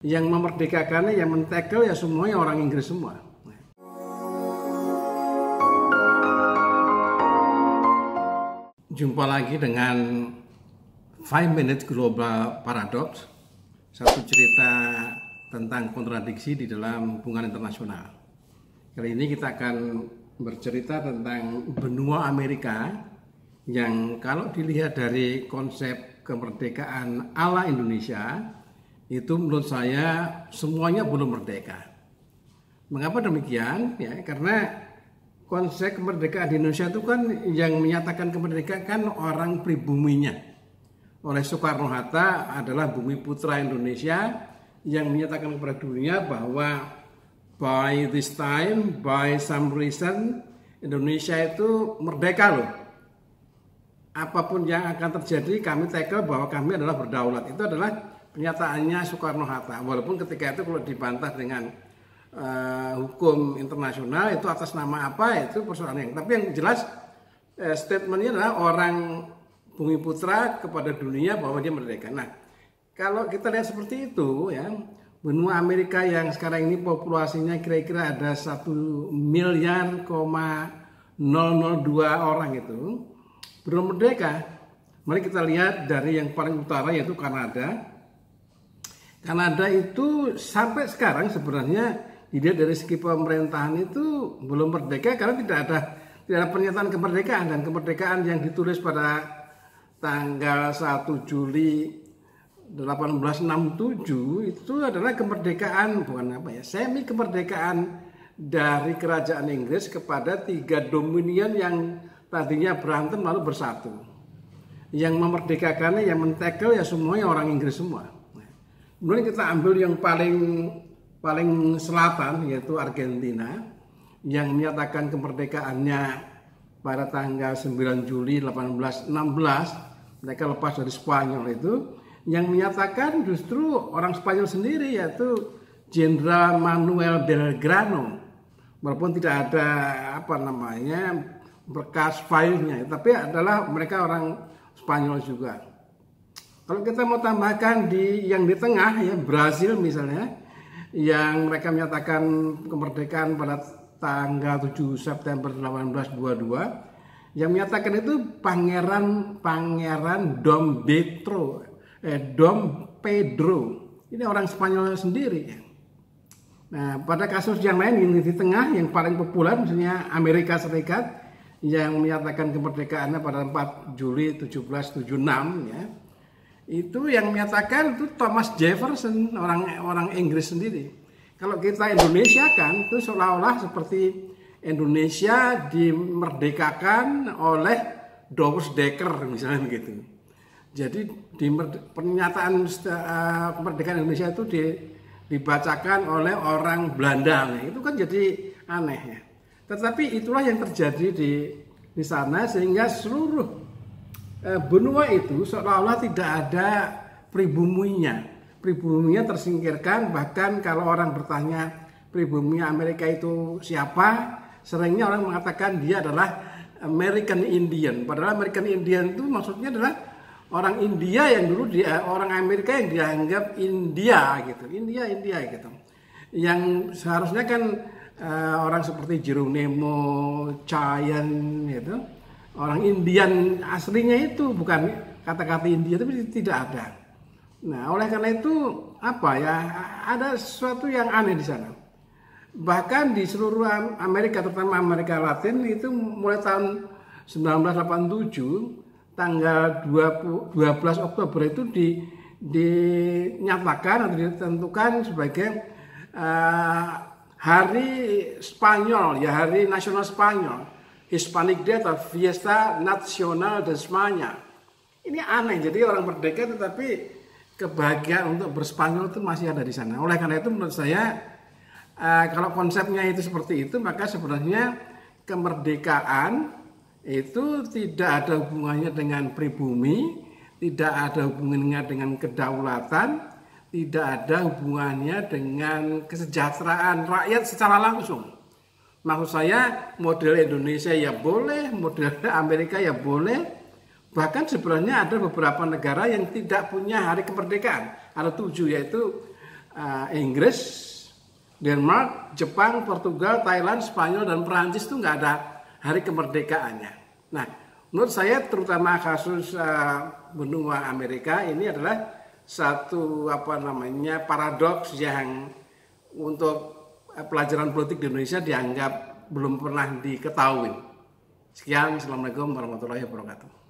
Yang memerdekakannya, yang men-tackle ya semuanya orang Inggris semua. Jumpa lagi dengan 5 Minute Global Paradox, satu cerita tentang kontradiksi di dalam hubungan internasional. Kali ini kita akan bercerita tentang benua Amerika yang kalau dilihat dari konsep kemerdekaan ala Indonesia, itu menurut saya semuanya belum merdeka. Mengapa demikian? Ya, karena konsep kemerdekaan di Indonesia itu kan yang menyatakan kemerdekaan kan orang pribuminya. Oleh Soekarno-Hatta adalah bumi putra Indonesia yang menyatakan kepada dunia bahwa by this time, by some reason, Indonesia itu merdeka loh. Apapun yang akan terjadi, kami tackle bahwa kami adalah berdaulat. Itu adalah pernyataannya Soekarno-Hatta. Walaupun ketika itu kalau dibantah dengan hukum internasional itu atas nama apa itu persoalan yang. Tapi yang jelas statementnya adalah orang bumi putra kepada dunia bahwa dia merdeka. Nah, kalau kita lihat seperti itu ya, benua Amerika yang sekarang ini populasinya kira-kira ada 1,000,002 orang itu belum merdeka. Mari kita lihat dari yang paling utara yaitu Kanada. Kanada itu sampai sekarang sebenarnya dilihat dari segi pemerintahan itu belum merdeka karena tidak ada pernyataan kemerdekaan, dan kemerdekaan yang ditulis pada tanggal 1 Juli 1867 itu adalah kemerdekaan semi kemerdekaan dari kerajaan Inggris kepada 3 dominion yang tadinya berantem lalu bersatu. Yang memerdekakannya, yang men-tackle ya semuanya orang Inggris semua. Kemudian kita ambil yang paling selatan yaitu Argentina yang menyatakan kemerdekaannya pada tanggal 9 Juli 1816. Mereka lepas dari Spanyol itu, yang menyatakan justru orang Spanyol sendiri yaitu Jenderal Manuel Belgrano. Walaupun tidak ada berkas filenya, tapi adalah mereka orang Spanyol juga. Kalau kita mau tambahkan yang di tengah ya, Brasil misalnya, yang mereka menyatakan kemerdekaan pada tanggal 7 September 1822, yang menyatakan itu Pangeran Dom Pedro. Ini orang Spanyol sendiri. Nah, pada kasus yang lain yang di tengah yang paling populer misalnya Amerika Serikat yang menyatakan kemerdekaannya pada 4 Juli 1776 ya. Itu yang menyatakan itu Thomas Jefferson, orang Inggris sendiri. Kalau kita Indonesia kan itu seolah-olah seperti Indonesia dimerdekakan oleh Doris Dekker misalnya begitu. Jadi di pernyataan kemerdekaan Indonesia itu dibacakan oleh orang Belanda. Nah, itu kan jadi aneh ya. Tetapi itulah yang terjadi di sana sehingga seluruh benua itu seolah-olah tidak ada pribuminya. Pribuminya tersingkirkan, bahkan kalau orang bertanya pribumi Amerika itu siapa, seringnya orang mengatakan dia adalah American Indian. Padahal American Indian itu maksudnya adalah orang India yang dulu orang Amerika yang dianggap India gitu. India gitu. Yang seharusnya kan orang seperti Geronimo, Chayan gitu. Orang Indian aslinya itu bukan kata-kata India, tapi tidak ada. Nah, oleh karena itu ada sesuatu yang aneh di sana. Bahkan di seluruh Amerika, terutama Amerika Latin itu mulai tahun 1987 tanggal 12 Oktober itu dinyatakan atau ditentukan sebagai hari Spanyol, ya hari nasional Spanyol. Hispanic Day atau Fiesta Nacional de España. Ini aneh, jadi orang merdeka tetapi kebahagiaan untuk berspanyol itu masih ada di sana. Oleh karena itu menurut saya kalau konsepnya itu seperti itu, maka sebenarnya kemerdekaan itu tidak ada hubungannya dengan pribumi, tidak ada hubungannya dengan kedaulatan, tidak ada hubungannya dengan kesejahteraan rakyat secara langsung. Maksud saya model Indonesia ya boleh, model Amerika ya boleh. Bahkan sebenarnya ada beberapa negara yang tidak punya hari kemerdekaan. Ada 7 yaitu Inggris, Denmark, Jepang, Portugal, Thailand, Spanyol, dan Perancis itu nggak ada hari kemerdekaannya. Nah, menurut saya terutama kasus benua Amerika ini adalah satu paradoks yang untuk pelajaran politik di Indonesia dianggap belum pernah diketahui. Sekian, Assalamualaikum warahmatullahi wabarakatuh.